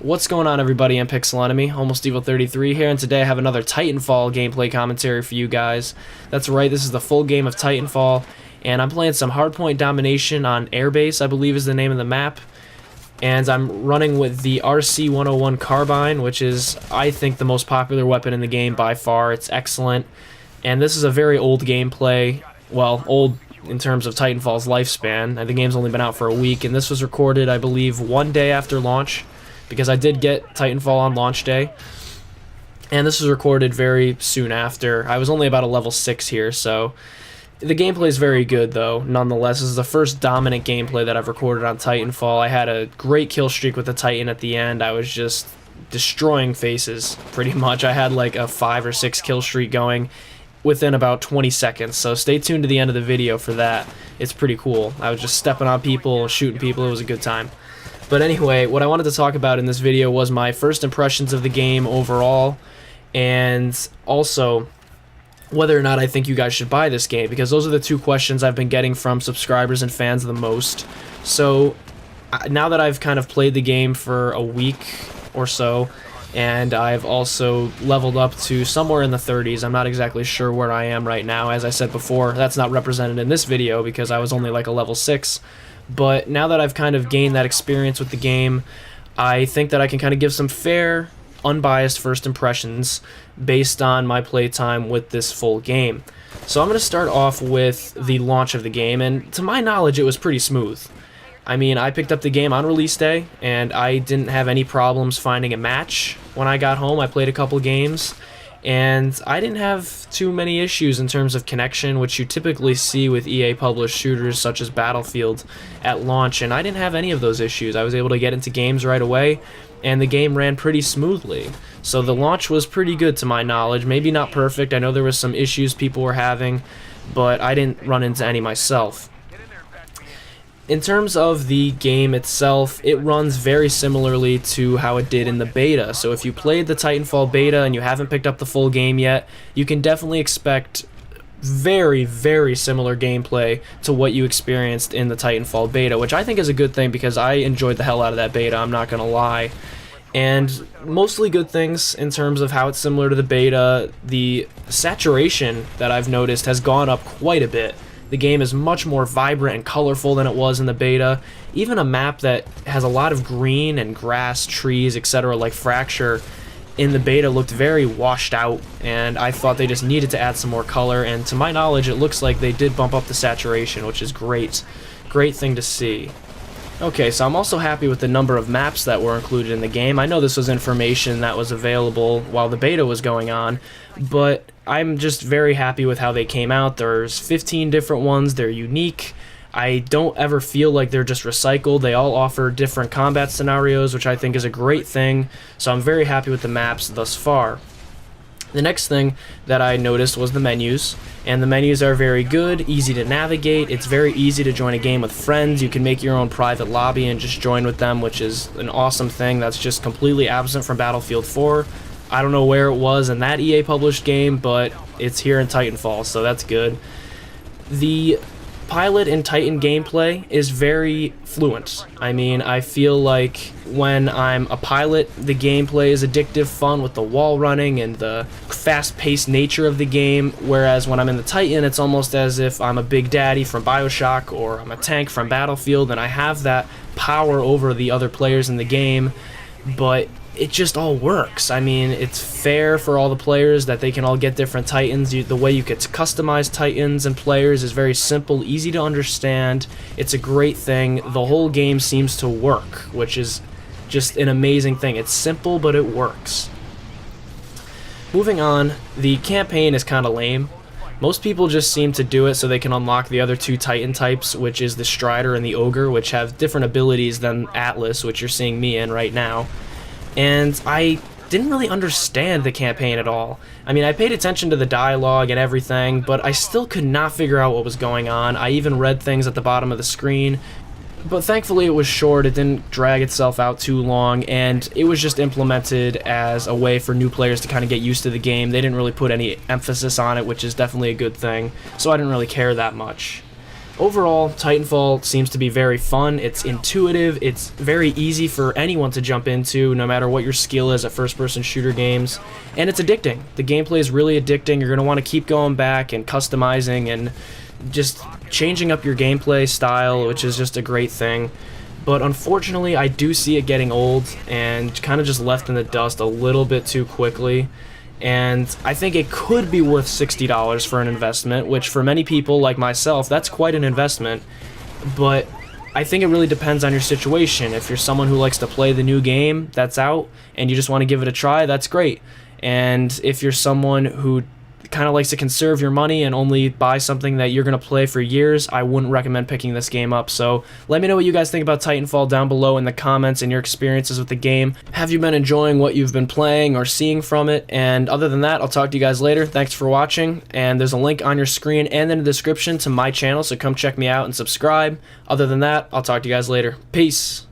What's going on, everybody? I'm Pixel Enemy, Almost Evil 33 here, and today I have another Titanfall gameplay commentary for you guys. That's right, this is the full game of Titanfall, and I'm playing some hardpoint domination on Airbase, I believe is the name of the map. And I'm running with the RC-101 carbine, which is, I think, the most popular weapon in the game by far. It's excellent. And this is a very old gameplay. Well, old in terms of Titanfall's lifespan. The game's only been out for a week, and this was recorded, I believe, one day after launch, because I did get Titanfall on launch day. And this was recorded very soon after. I was only about a level 6 here, so the gameplay is very good, though, nonetheless. This is the first dominant gameplay that I've recorded on Titanfall. I had a great kill streak with the Titan at the end. I was just destroying faces, pretty much. I had like a 5 or 6 kill streak going within about 20 seconds, so stay tuned to the end of the video for that. It's pretty cool. I was just stepping on people, shooting people. It was a good time. But anyway, what I wanted to talk about in this video was my first impressions of the game overall, and also whether or not I think you guys should buy this game, because those are the two questions I've been getting from subscribers and fans the most. So now that I've kind of played the game for a week or so, and I've also leveled up to somewhere in the 30s. I'm not exactly sure where I am right now. As I said before, that's not represented in this video because I was only like a level 6. But now that I've kind of gained that experience with the game, I think that I can kind of give some fair, unbiased first impressions based on my playtime with this full game. So I'm going to start off with the launch of the game, and to my knowledge it was pretty smooth. I mean, I picked up the game on release day, and I didn't have any problems finding a match when I got home. I played a couple games, and I didn't have too many issues in terms of connection, which you typically see with EA-published shooters such as Battlefield at launch, and I didn't have any of those issues. I was able to get into games right away, and the game ran pretty smoothly. So the launch was pretty good to my knowledge. Maybe not perfect. I know there was some issues people were having, but I didn't run into any myself. In terms of the game itself, it runs very similarly to how it did in the beta. So if you played the Titanfall beta and you haven't picked up the full game yet, you can definitely expect very, very similar gameplay to what you experienced in the Titanfall beta, which I think is a good thing because I enjoyed the hell out of that beta, I'm not gonna lie. And mostly good things in terms of how it's similar to the beta. The saturation that I've noticed has gone up quite a bit. The game is much more vibrant and colorful than it was in the beta. Even a map that has a lot of green and grass, trees, etc. like Fracture in the beta looked very washed out, and I thought they just needed to add some more color, and to my knowledge it looks like they did bump up the saturation, which is great. Great thing to see. Okay, so I'm also happy with the number of maps that were included in the game. I know this was information that was available while the beta was going on, but I'm just very happy with how they came out. There's 15 different ones. They're unique. I don't ever feel like they're just recycled. They all offer different combat scenarios, which I think is a great thing. So I'm very happy with the maps thus far. The next thing that I noticed was the menus, and the menus are very good, easy to navigate. It's very easy to join a game with friends. You can make your own private lobby and just join with them, which is an awesome thing that's just completely absent from Battlefield 4. I don't know where it was in that EA published game, but it's here in Titanfall, so that's good. The pilot and Titan gameplay is very fluent. I mean, I feel like when I'm a pilot, the gameplay is addictive fun with the wall running and the fast-paced nature of the game, whereas when I'm in the Titan, it's almost as if I'm a Big Daddy from BioShock or I'm a tank from Battlefield, and I have that power over the other players in the game, but it just all works. I mean, it's fair for all the players that they can all get different Titans. The way you get to customize Titans and players is very simple, easy to understand. It's a great thing. The whole game seems to work, which is just an amazing thing. It's simple, but it works. Moving on, the campaign is kind of lame. Most people just seem to do it so they can unlock the other two Titan types, which is the Strider and the Ogre, which have different abilities than Atlas, which you're seeing me in right now. And I didn't really understand the campaign at all. I mean, I paid attention to the dialogue and everything, but I still could not figure out what was going on. I even read things at the bottom of the screen, but thankfully it was short, it didn't drag itself out too long, and it was just implemented as a way for new players to kind of get used to the game. They didn't really put any emphasis on it, which is definitely a good thing, so I didn't really care that much. overall, Titanfall seems to be very fun. It's intuitive. It's very easy for anyone to jump into, no matter what your skill is at first-person shooter games. And it's addicting. The gameplay is really addicting. You're going to want to keep going back and customizing and just changing up your gameplay style, which is just a great thing. But unfortunately, I do see it getting old and kind of just left in the dust a little bit too quickly. And I think it could be worth $60 for an investment, which for many people like myself, that's quite an investment. But I think it really depends on your situation. If you're someone who likes to play the new game that's out and you just want to give it a try, that's great. And if you're someone who kind of likes to conserve your money and only buy something that you're going to play for years, I wouldn't recommend picking this game up. So let me know what you guys think about Titanfall down below in the comments and your experiences with the game. Have you been enjoying what you've been playing or seeing from it? And other than that, I'll talk to you guys later. Thanks for watching, and there's a link on your screen and in the description to my channel, so come check me out and subscribe. Other than that, I'll talk to you guys later. Peace!